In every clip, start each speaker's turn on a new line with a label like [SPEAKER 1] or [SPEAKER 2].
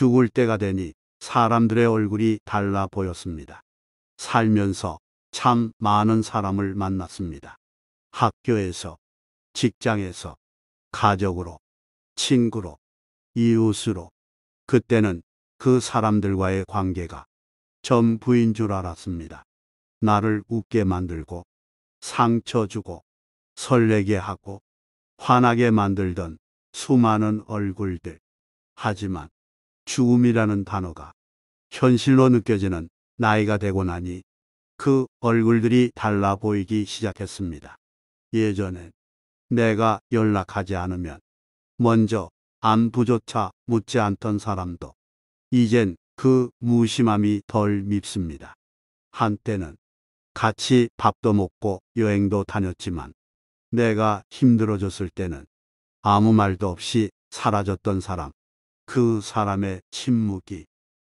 [SPEAKER 1] 죽을 때가 되니 사람들의 얼굴이 달라 보였습니다. 살면서 참 많은 사람을 만났습니다. 학교에서, 직장에서, 가족으로, 친구로, 이웃으로. 그때는 그 사람들과의 관계가 전부인 줄 알았습니다. 나를 웃게 만들고, 상처 주고, 설레게 하고, 화나게 만들던 수많은 얼굴들. 하지만 죽음이라는 단어가 현실로 느껴지는 나이가 되고 나니 그 얼굴들이 달라 보이기 시작했습니다. 예전엔 내가 연락하지 않으면 먼저 안부조차 묻지 않던 사람도 이젠 그 무심함이 덜 밉습니다. 한때는 같이 밥도 먹고 여행도 다녔지만 내가 힘들어졌을 때는 아무 말도 없이 사라졌던 사람, 그 사람의 침묵이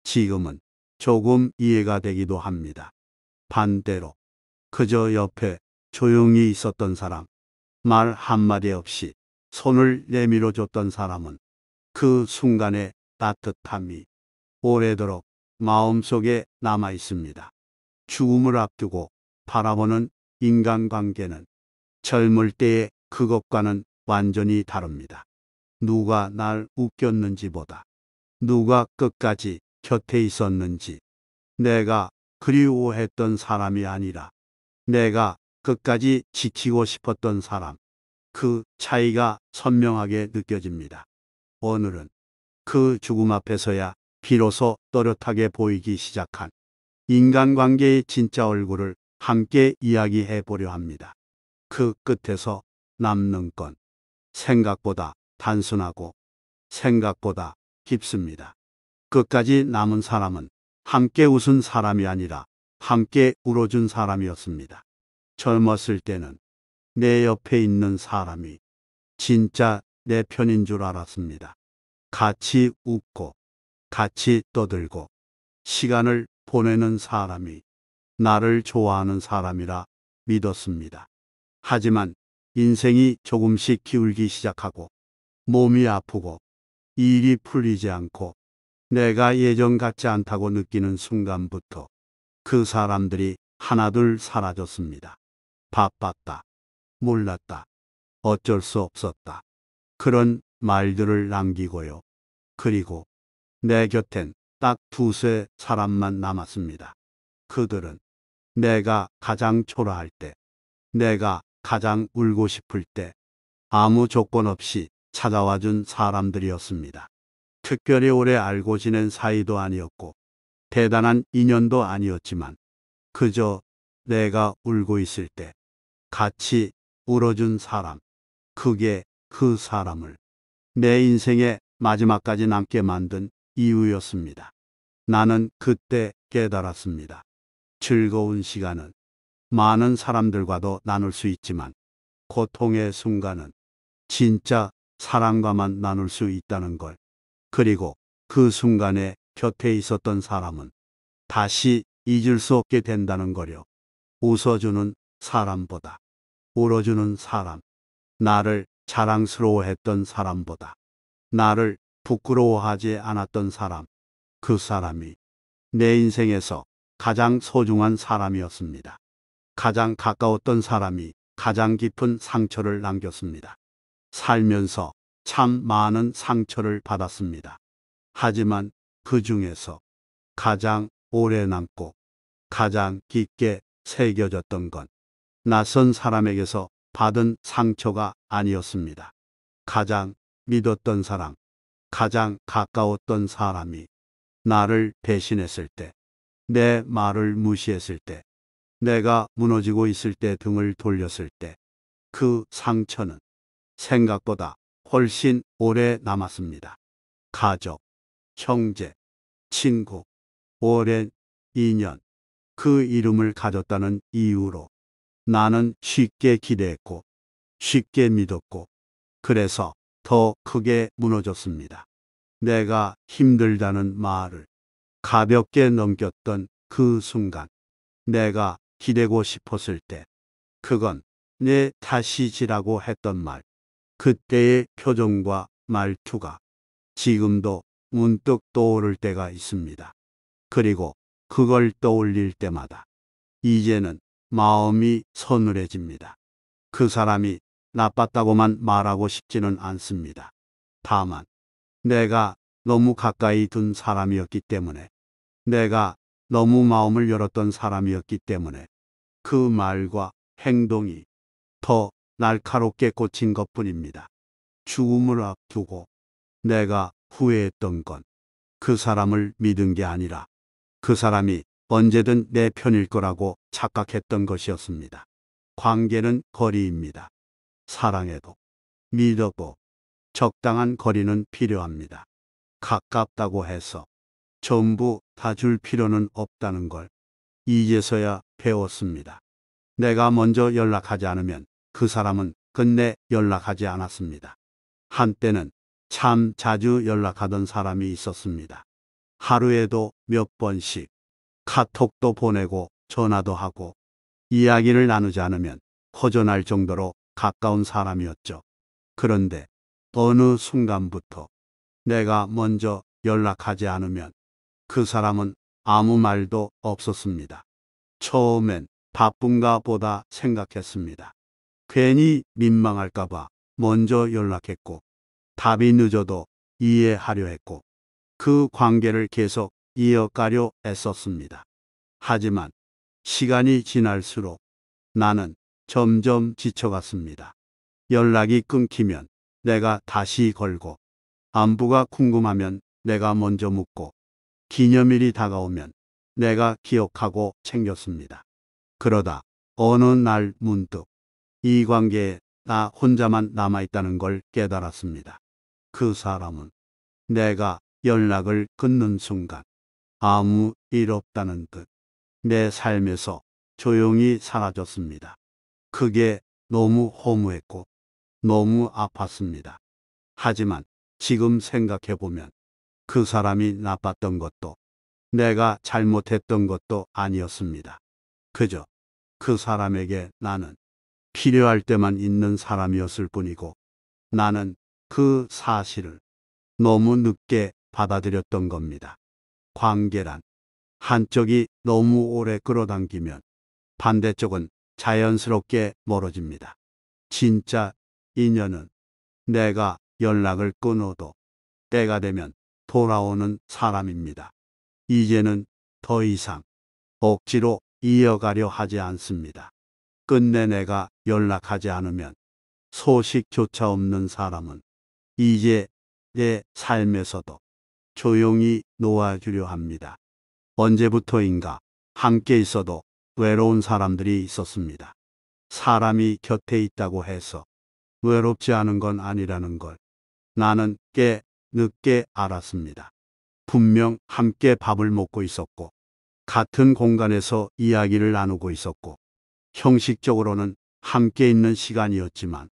[SPEAKER 1] 지금은 조금 이해가 되기도 합니다. 반대로 그저 옆에 조용히 있었던 사람, 말 한마디 없이 손을 내밀어 줬던 사람은 그 순간의 따뜻함이 오래도록 마음속에 남아 있습니다. 죽음을 앞두고 바라보는 인간관계는 젊을 때의 그것과는 완전히 다릅니다. 누가 날 웃겼는지보다 누가 끝까지 곁에 있었는지, 내가 그리워했던 사람이 아니라 내가 끝까지 지키고 싶었던 사람, 그 차이가 선명하게 느껴집니다. 오늘은 그 죽음 앞에서야 비로소 또렷하게 보이기 시작한 인간관계의 진짜 얼굴을 함께 이야기해 보려 합니다. 그 끝에서 남는 건 생각보다 단순하고 생각보다 깊습니다. 끝까지 남은 사람은 함께 웃은 사람이 아니라 함께 울어준 사람이었습니다. 젊었을 때는 내 옆에 있는 사람이 진짜 내 편인 줄 알았습니다. 같이 웃고 같이 떠들고 시간을 보내는 사람이 나를 좋아하는 사람이라 믿었습니다. 하지만 인생이 조금씩 기울기 시작하고 몸이 아프고 일이 풀리지 않고 내가 예전 같지 않다고 느끼는 순간부터 그 사람들이 하나둘 사라졌습니다. 바빴다, 몰랐다, 어쩔 수 없었다. 그런 말들을 남기고요. 그리고 내 곁엔 딱 두세 사람만 남았습니다. 그들은 내가 가장 초라할 때, 내가 가장 울고 싶을 때 아무 조건 없이 찾아와 준 사람들이었습니다. 특별히 오래 알고 지낸 사이도 아니었고 대단한 인연도 아니었지만 그저 내가 울고 있을 때 같이 울어준 사람, 그게 그 사람을 내 인생의 마지막까지 남게 만든 이유였습니다. 나는 그때 깨달았습니다. 즐거운 시간은 많은 사람들과도 나눌 수 있지만 고통의 순간은 진짜 사랑과만 나눌 수 있다는 걸. 그리고 그 순간에 곁에 있었던 사람은 다시 잊을 수 없게 된다는 거요. 웃어주는 사람보다, 울어주는 사람, 나를 자랑스러워했던 사람보다, 나를 부끄러워하지 않았던 사람, 그 사람이 내 인생에서 가장 소중한 사람이었습니다. 가장 가까웠던 사람이 가장 깊은 상처를 남겼습니다. 살면서 참 많은 상처를 받았습니다. 하지만 그 중에서 가장 오래 남고 가장 깊게 새겨졌던 건 낯선 사람에게서 받은 상처가 아니었습니다. 가장 믿었던 사람, 가장 가까웠던 사람이 나를 배신했을 때, 내 말을 무시했을 때, 내가 무너지고 있을 때 등을 돌렸을 때, 그 상처는 생각보다 훨씬 오래 남았습니다. 가족, 형제, 친구, 오랜 인연, 그 이름을 가졌다는 이유로 나는 쉽게 기대했고, 쉽게 믿었고, 그래서 더 크게 무너졌습니다. 내가 힘들다는 말을 가볍게 넘겼던 그 순간, 내가 기대고 싶었을 때, 그건 내 탓이지라고 했던 말, 그때의 표정과 말투가 지금도 문득 떠오를 때가 있습니다. 그리고 그걸 떠올릴 때마다 이제는 마음이 서늘해집니다. 그 사람이 나빴다고만 말하고 싶지는 않습니다. 다만 내가 너무 가까이 둔 사람이었기 때문에, 내가 너무 마음을 열었던 사람이었기 때문에 그 말과 행동이 더 날카롭게 꽂힌 것뿐입니다. 죽음을 앞두고 내가 후회했던 건 그 사람을 믿은 게 아니라 그 사람이 언제든 내 편일 거라고 착각했던 것이었습니다. 관계는 거리입니다. 사랑해도 믿어도 적당한 거리는 필요합니다. 가깝다고 해서 전부 다 줄 필요는 없다는 걸 이제서야 배웠습니다. 내가 먼저 연락하지 않으면 그 사람은 끝내 연락하지 않았습니다. 한때는 참 자주 연락하던 사람이 있었습니다. 하루에도 몇 번씩 카톡도 보내고 전화도 하고 이야기를 나누지 않으면 허전할 정도로 가까운 사람이었죠. 그런데 어느 순간부터 내가 먼저 연락하지 않으면 그 사람은 아무 말도 없었습니다. 처음엔 바쁜가 보다 생각했습니다. 괜히 민망할까봐 먼저 연락했고, 답이 늦어도 이해하려 했고, 그 관계를 계속 이어가려 애썼습니다. 하지만 시간이 지날수록 나는 점점 지쳐갔습니다. 연락이 끊기면 내가 다시 걸고, 안부가 궁금하면 내가 먼저 묻고, 기념일이 다가오면 내가 기억하고 챙겼습니다. 그러다 어느 날 문득 이 관계에 나 혼자만 남아있다는 걸 깨달았습니다. 그 사람은 내가 연락을 끊는 순간 아무 일 없다는 듯 내 삶에서 조용히 사라졌습니다. 그게 너무 허무했고 너무 아팠습니다. 하지만 지금 생각해보면 그 사람이 나빴던 것도 내가 잘못했던 것도 아니었습니다. 그저 그 사람에게 나는 필요할 때만 있는 사람이었을 뿐이고, 나는 그 사실을 너무 늦게 받아들였던 겁니다. 관계란 한쪽이 너무 오래 끌어당기면 반대쪽은 자연스럽게 멀어집니다. 진짜 인연은 내가 연락을 끊어도 때가 되면 돌아오는 사람입니다. 이제는 더 이상 억지로 이어가려 하지 않습니다. 끝내 내가 연락하지 않으면 소식조차 없는 사람은 이제 내 삶에서도 조용히 놓아주려 합니다. 언제부터인가 함께 있어도 외로운 사람들이 있었습니다. 사람이 곁에 있다고 해서 외롭지 않은 건 아니라는 걸 나는 꽤 늦게 알았습니다. 분명 함께 밥을 먹고 있었고, 같은 공간에서 이야기를 나누고 있었고, 형식적으로는 함께 있는 시간이었지만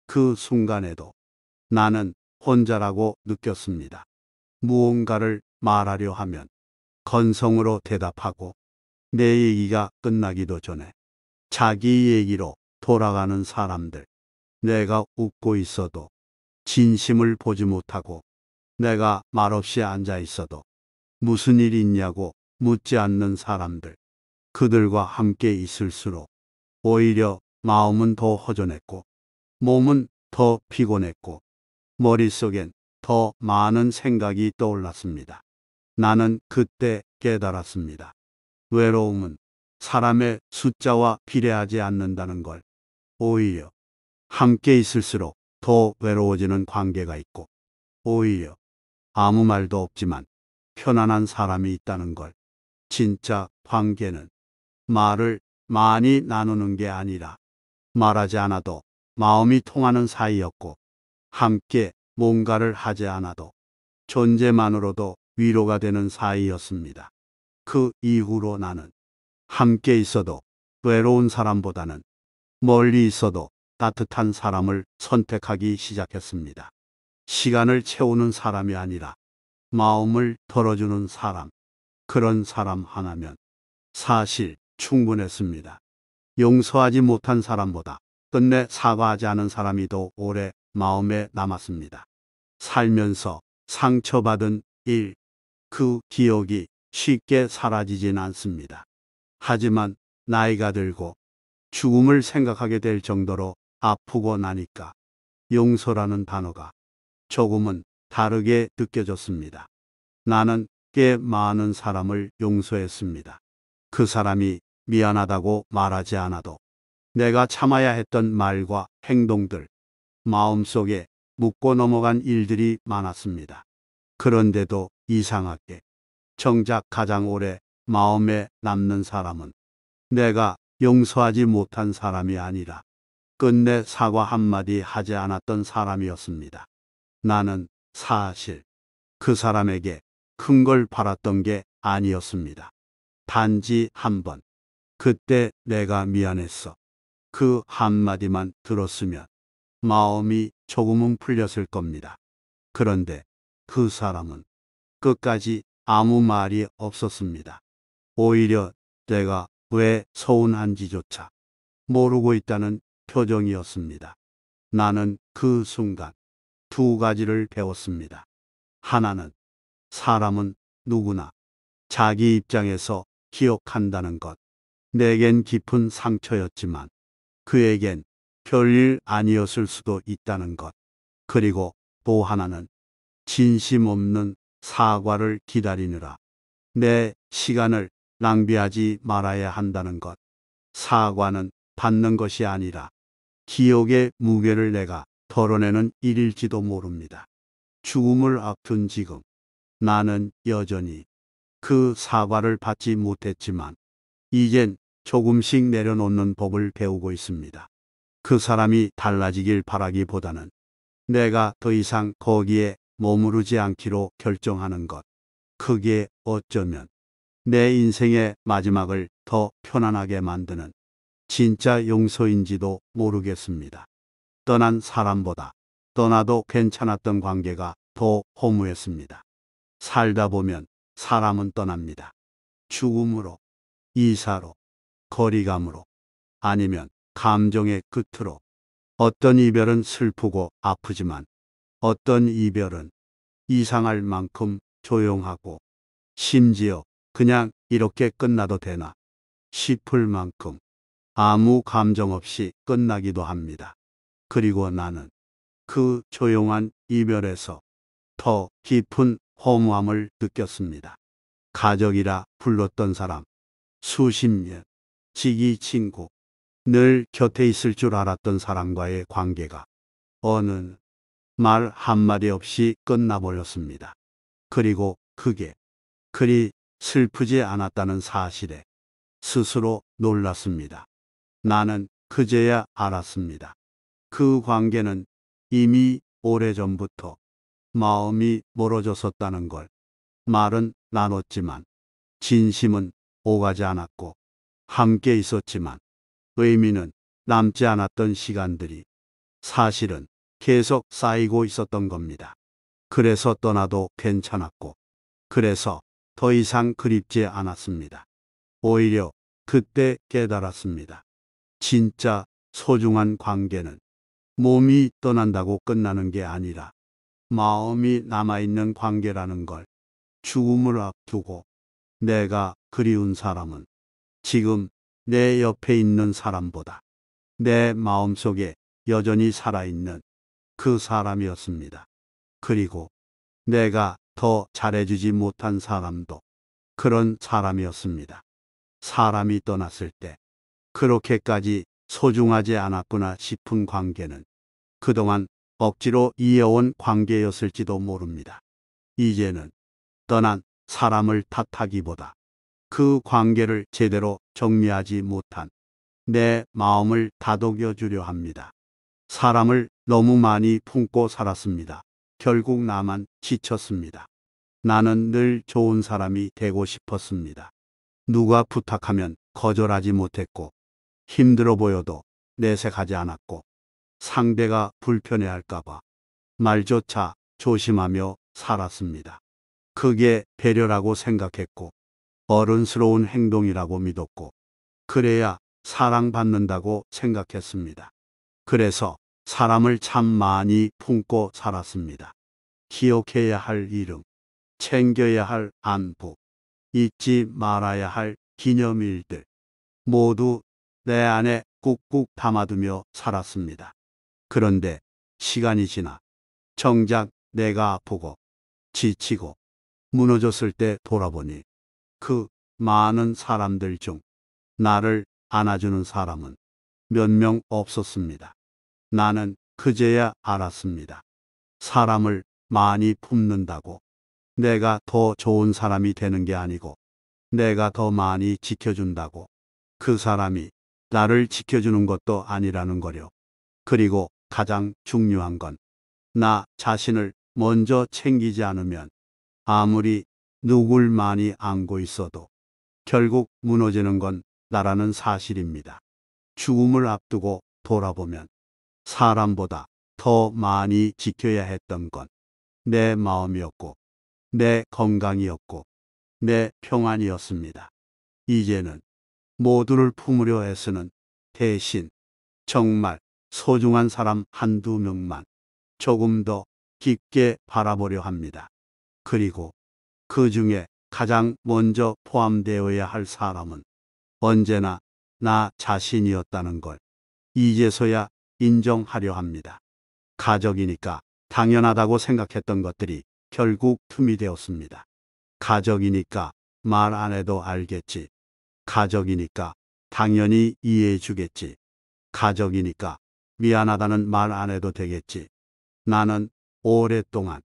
[SPEAKER 1] 그 순간에도 나는 혼자라고 느꼈습니다. 무언가를 말하려 하면 건성으로 대답하고, 내 얘기가 끝나기도 전에 자기 얘기로 돌아가는 사람들, 내가 웃고 있어도 진심을 보지 못하고, 내가 말없이 앉아 있어도 무슨 일 있냐고 묻지 않는 사람들, 그들과 함께 있을수록 오히려 마음은 더 허전했고, 몸은 더 피곤했고, 머릿속엔 더 많은 생각이 떠올랐습니다. 나는 그때 깨달았습니다. 외로움은 사람의 숫자와 비례하지 않는다는 걸. 오히려 함께 있을수록 더 외로워지는 관계가 있고, 오히려 아무 말도 없지만 편안한 사람이 있다는 걸. 진짜 관계는 말을 많이 나누는 게 아니라 말하지 않아도 마음이 통하는 사이였고, 함께 뭔가를 하지 않아도 존재만으로도 위로가 되는 사이였습니다. 그 이후로 나는 함께 있어도 외로운 사람보다는 멀리 있어도 따뜻한 사람을 선택하기 시작했습니다. 시간을 채우는 사람이 아니라 마음을 덜어주는 사람, 그런 사람 하나면 사실 충분했습니다. 용서하지 못한 사람보다 끝내 사과하지 않은 사람이 더 오래 마음에 남았습니다. 살면서 상처받은 1. 그 기억이 쉽게 사라지진 않습니다. 하지만 나이가 들고 죽음을 생각하게 될 정도로 아프고 나니까 용서라는 단어가 조금은 다르게 느껴졌습니다. 나는 꽤 많은 사람을 용서했습니다. 그 사람이 미안하다고 말하지 않아도 내가 참아야 했던 말과 행동들, 마음속에 묻고 넘어간 일들이 많았습니다. 그런데도 이상하게 정작 가장 오래 마음에 남는 사람은 내가 용서하지 못한 사람이 아니라 끝내 사과 한마디 하지 않았던 사람이었습니다. 나는 사실 그 사람에게 큰 걸 바랐던 게 아니었습니다. 단지 한 번, 그때 내가 미안했어. 그 한마디만 들었으면 마음이 조금은 풀렸을 겁니다. 그런데 그 사람은 끝까지 아무 말이 없었습니다. 오히려 내가 왜 서운한지조차 모르고 있다는 표정이었습니다. 나는 그 순간 두 가지를 배웠습니다. 하나는 사람은 누구나 자기 입장에서 기억한다는 것. 내겐 깊은 상처였지만 그에겐 별일 아니었을 수도 있다는 것. 그리고 또 하나는 진심 없는 사과를 기다리느라 내 시간을 낭비하지 말아야 한다는 것. 사과는 받는 것이 아니라 기억의 무게를 내가 덜어내는 일일지도 모릅니다. 죽음을 앞둔 지금 나는 여전히 그 사과를 받지 못했지만 이젠 조금씩 내려놓는 법을 배우고 있습니다. 그 사람이 달라지길 바라기보다는 내가 더 이상 거기에 머무르지 않기로 결정하는 것. 그게 어쩌면 내 인생의 마지막을 더 편안하게 만드는 진짜 용서인지도 모르겠습니다. 떠난 사람보다 떠나도 괜찮았던 관계가 더 허무했습니다. 살다 보면 사람은 떠납니다. 죽음으로, 이사로, 거리감으로, 아니면 감정의 끝으로. 어떤 이별은 슬프고 아프지만 어떤 이별은 이상할 만큼 조용하고 심지어 그냥 이렇게 끝나도 되나 싶을 만큼 아무 감정 없이 끝나기도 합니다. 그리고 나는 그 조용한 이별에서 더 깊은 허무함을 느꼈습니다. 가족이라 불렀던 사람, 수십 년, 지기 친구, 늘 곁에 있을 줄 알았던 사람과의 관계가 어느 말 한마디 없이 끝나버렸습니다. 그리고 그게 그리 슬프지 않았다는 사실에 스스로 놀랐습니다. 나는 그제야 알았습니다. 그 관계는 이미 오래전부터 마음이 멀어졌었다는 걸. 말은 나눴지만 진심은 오가지 않았고 함께 있었지만 의미는 남지 않았던 시간들이 사실은 계속 쌓이고 있었던 겁니다. 그래서 떠나도 괜찮았고 그래서 더 이상 그립지 않았습니다. 오히려 그때 깨달았습니다. 진짜 소중한 관계는 몸이 떠난다고 끝나는 게 아니라 마음이 남아있는 관계라는 걸. 죽음을 앞두고 내가 그리운 사람은 지금 내 옆에 있는 사람보다 내 마음속에 여전히 살아있는 그 사람이었습니다. 그리고 내가 더 잘해주지 못한 사람도 그런 사람이었습니다. 사람이 떠났을 때 그렇게까지 소중하지 않았구나 싶은 관계는 그동안 억지로 이어온 관계였을지도 모릅니다. 이제는 떠난 사람을 탓하기보다 그 관계를 제대로 정리하지 못한 내 마음을 다독여 주려 합니다. 사람을 너무 많이 품고 살았습니다. 결국 나만 지쳤습니다. 나는 늘 좋은 사람이 되고 싶었습니다. 누가 부탁하면 거절하지 못했고 힘들어 보여도 내색하지 않았고 상대가 불편해할까봐 말조차 조심하며 살았습니다. 그게 배려라고 생각했고 어른스러운 행동이라고 믿었고 그래야 사랑받는다고 생각했습니다. 그래서 사람을 참 많이 품고 살았습니다. 기억해야 할 이름, 챙겨야 할 안부, 잊지 말아야 할 기념일들 모두 내 안에 꾹꾹 담아두며 살았습니다. 그런데 시간이 지나 정작 내가 아프고 지치고 무너졌을 때 돌아보니 그 많은 사람들 중 나를 안아주는 사람은 몇 명 없었습니다. 나는 그제야 알았습니다. 사람을 많이 품는다고 내가 더 좋은 사람이 되는 게 아니고 내가 더 많이 지켜준다고 그 사람이 나를 지켜주는 것도 아니라는 거요. 그리고 가장 중요한 건 나 자신을 먼저 챙기지 않으면 아무리 누굴 많이 안고 있어도 결국 무너지는 건 나라는 사실입니다. 죽음을 앞두고 돌아보면 사람보다 더 많이 지켜야 했던 건 내 마음이었고 내 건강이었고 내 평안이었습니다. 이제는 모두를 품으려 애쓰는 대신 정말 소중한 사람 한두 명만 조금 더 깊게 바라보려 합니다. 그리고 그 중에 가장 먼저 포함되어야 할 사람은 언제나 나 자신이었다는 걸 이제서야 인정하려 합니다. 가족이니까 당연하다고 생각했던 것들이 결국 틈이 되었습니다. 가족이니까 말 안 해도 알겠지. 가족이니까 당연히 이해해 주겠지. 가족이니까 미안하다는 말 안 해도 되겠지. 나는 오랫동안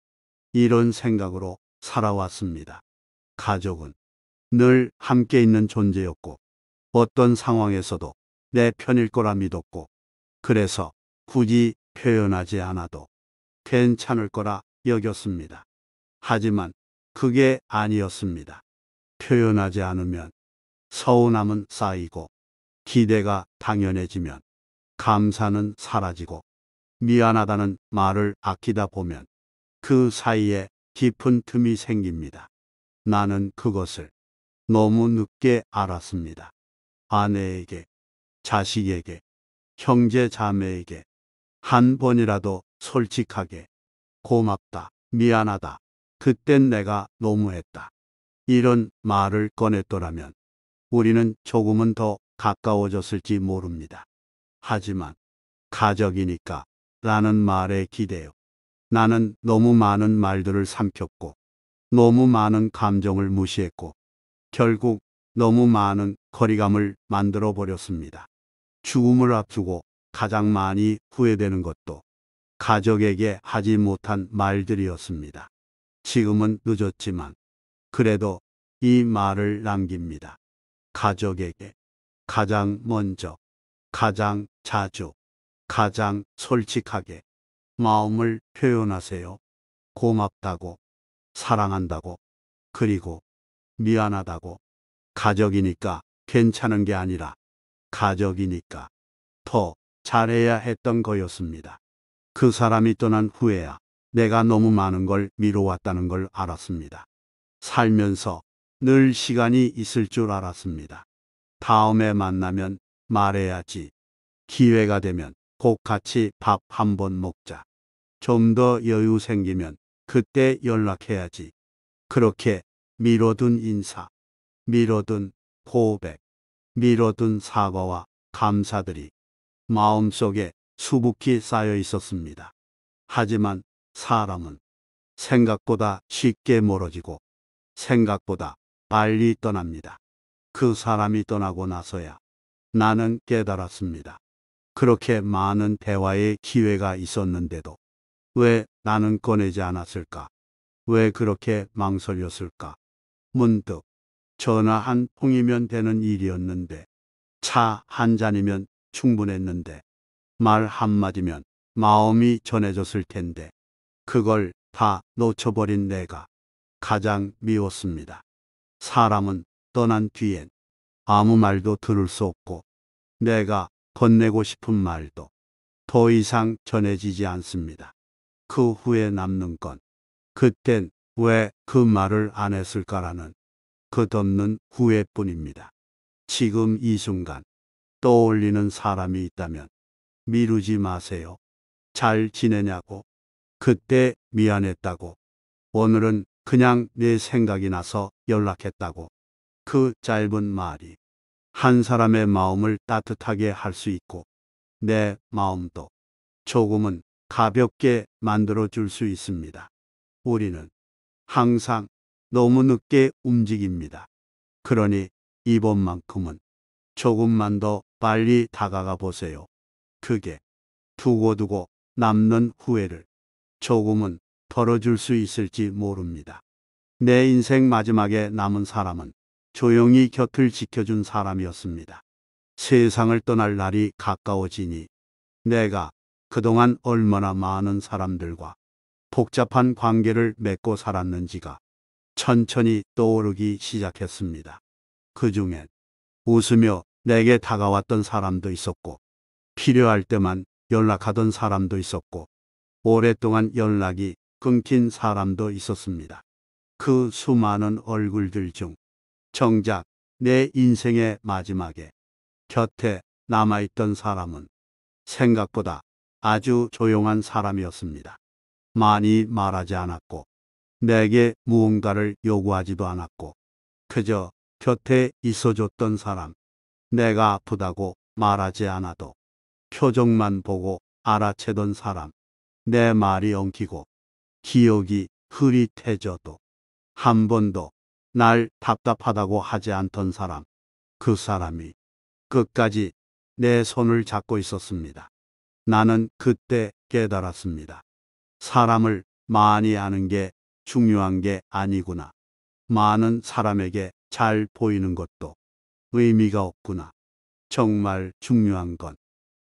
[SPEAKER 1] 이런 생각으로 살아왔습니다. 가족은 늘 함께 있는 존재였고 어떤 상황에서도 내 편일 거라 믿었고 그래서 굳이 표현하지 않아도 괜찮을 거라 여겼습니다. 하지만 그게 아니었습니다. 표현하지 않으면 서운함은 쌓이고 기대가 당연해지면 감사는 사라지고 미안하다는 말을 아끼다 보면 그 사이에 깊은 틈이 생깁니다. 나는 그것을 너무 늦게 알았습니다. 아내에게, 자식에게, 형제 자매에게 한 번이라도 솔직하게 고맙다, 미안하다, 그땐 내가 너무했다. 이런 말을 꺼냈더라면 우리는 조금은 더 가까워졌을지 모릅니다. 하지만 가족이니까 라는 말에 기대요. 나는 너무 많은 말들을 삼켰고 너무 많은 감정을 무시했고 결국 너무 많은 거리감을 만들어 버렸습니다. 죽음을 앞두고 가장 많이 후회되는 것도 가족에게 하지 못한 말들이었습니다. 지금은 늦었지만 그래도 이 말을 남깁니다. 가족에게 가장 먼저, 가장 자주, 가장 솔직하게 마음을 표현하세요. 고맙다고, 사랑한다고, 그리고 미안하다고. 가족이니까 괜찮은 게 아니라 가족이니까 더 잘해야 했던 거였습니다. 그 사람이 떠난 후에야 내가 너무 많은 걸 미뤄왔다는 걸 알았습니다. 살면서 늘 시간이 있을 줄 알았습니다. 다음에 만나면 말해야지. 기회가 되면 꼭 같이 밥 한 번 먹자. 좀 더 여유 생기면 그때 연락해야지. 그렇게 미뤄둔 인사, 미뤄둔 고백, 미뤄둔 사과와 감사들이 마음속에 수북히 쌓여 있었습니다. 하지만 사람은 생각보다 쉽게 멀어지고 생각보다 빨리 떠납니다. 그 사람이 떠나고 나서야 나는 깨달았습니다. 그렇게 많은 대화의 기회가 있었는데도 왜 나는 꺼내지 않았을까? 왜 그렇게 망설였을까? 문득 전화 한 통이면 되는 일이었는데, 차 한 잔이면 충분했는데, 말 한마디면 마음이 전해졌을 텐데, 그걸 다 놓쳐버린 내가 가장 미웠습니다. 사람은 떠난 뒤엔 아무 말도 들을 수 없고, 내가 건네고 싶은 말도 더 이상 전해지지 않습니다. 그 후에 남는 건 그땐 왜 그 말을 안 했을까라는 끝없는 후회뿐입니다. 지금 이 순간 떠올리는 사람이 있다면 미루지 마세요. 잘 지내냐고, 그때 미안했다고, 오늘은 그냥 내 생각이 나서 연락했다고. 그 짧은 말이 한 사람의 마음을 따뜻하게 할 수 있고 내 마음도 조금은 가볍게 만들어 줄 수 있습니다. 우리는 항상 너무 늦게 움직입니다. 그러니 이번만큼은 조금만 더 빨리 다가가 보세요. 그게 두고두고 남는 후회를 조금은 덜어줄 수 있을지 모릅니다. 내 인생 마지막에 남은 사람은 조용히 곁을 지켜준 사람이었습니다. 세상을 떠날 날이 가까워지니 내가 그동안 얼마나 많은 사람들과 복잡한 관계를 맺고 살았는지가 천천히 떠오르기 시작했습니다. 그 중엔 웃으며 내게 다가왔던 사람도 있었고, 필요할 때만 연락하던 사람도 있었고, 오랫동안 연락이 끊긴 사람도 있었습니다. 그 수많은 얼굴들 중 정작 내 인생의 마지막에 곁에 남아있던 사람은 생각보다 아주 조용한 사람이었습니다. 많이 말하지 않았고, 내게 무언가를 요구하지도 않았고, 그저 곁에 있어줬던 사람. 내가 아프다고 말하지 않아도 표정만 보고 알아채던 사람. 내 말이 엉키고 기억이 흐릿해져도 한 번도 날 답답하다고 하지 않던 사람. 그 사람이 끝까지 내 손을 잡고 있었습니다. 나는 그때 깨달았습니다. 사람을 많이 아는 게 중요한 게 아니구나. 많은 사람에게 잘 보이는 것도 의미가 없구나. 정말 중요한 건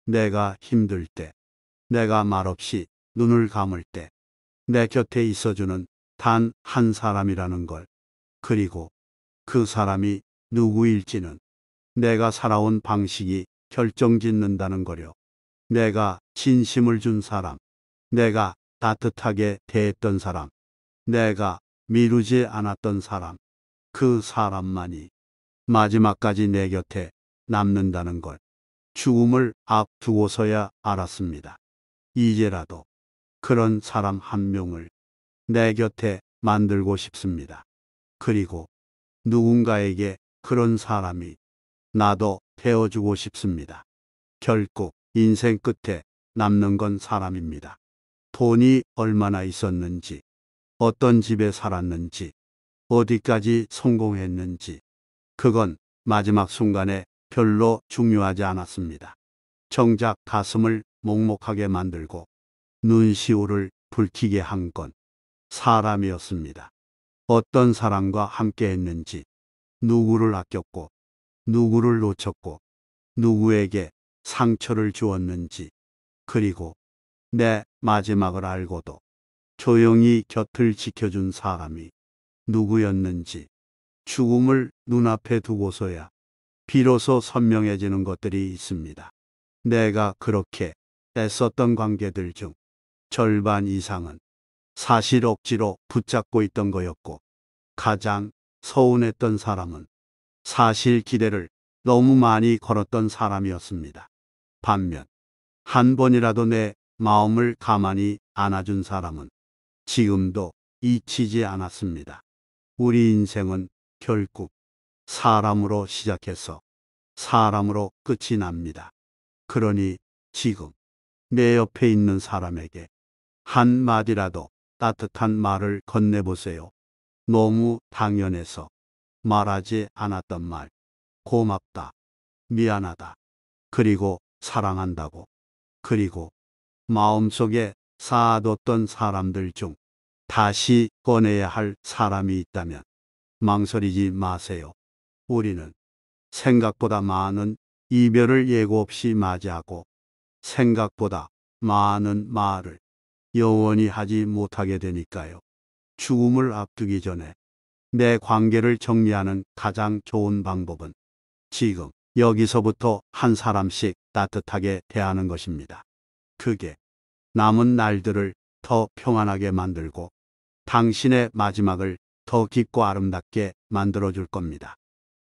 [SPEAKER 1] 내가 힘들 때, 내가 말없이 눈을 감을 때, 내 곁에 있어주는 단 한 사람이라는 걸. 그리고 그 사람이 누구일지는 내가 살아온 방식이 결정짓는다는 거려. 내가 진심을 준 사람, 내가 따뜻하게 대했던 사람, 내가 미루지 않았던 사람, 그 사람만이 마지막까지 내 곁에 남는다는 걸 죽음을 앞두고서야 알았습니다. 이제라도 그런 사람 한 명을 내 곁에 만들고 싶습니다. 그리고 누군가에게 그런 사람이 나도 되어주고 싶습니다. 결국 인생 끝에 남는 건 사람입니다. 돈이 얼마나 있었는지, 어떤 집에 살았는지, 어디까지 성공했는지, 그건 마지막 순간에 별로 중요하지 않았습니다. 정작 가슴을 먹먹하게 만들고 눈시울을 붉히게 한 건 사람이었습니다. 어떤 사람과 함께 했는지, 누구를 아꼈고, 누구를 놓쳤고, 누구에게 상처를 주었는지, 그리고 내 마지막을 알고도 조용히 곁을 지켜준 사람이 누구였는지, 죽음을 눈앞에 두고서야 비로소 선명해지는 것들이 있습니다. 내가 그렇게 애썼던 관계들 중 절반 이상은 사실 억지로 붙잡고 있던 거였고, 가장 서운했던 사람은 사실 기대를 너무 많이 걸었던 사람이었습니다. 반면 한 번이라도 내 마음을 가만히 안아준 사람은 지금도 잊히지 않았습니다. 우리 인생은 결국 사람으로 시작해서 사람으로 끝이 납니다. 그러니 지금 내 옆에 있는 사람에게 한마디라도 따뜻한 말을 건네보세요. 너무 당연해서 말하지 않았던 말, 고맙다, 미안하다, 그리고 사랑한다고, 그리고 마음속에 쌓아뒀던 사람들 중 다시 꺼내야 할 사람이 있다면 망설이지 마세요. 우리는 생각보다 많은 이별을 예고 없이 맞이하고 생각보다 많은 말을 영원히 하지 못하게 되니까요. 죽음을 앞두기 전에 내 관계를 정리하는 가장 좋은 방법은 지금 여기서부터 한 사람씩 따뜻하게 대하는 것입니다. 그게 남은 날들을 더 평안하게 만들고 당신의 마지막을 더 깊고 아름답게 만들어줄 겁니다.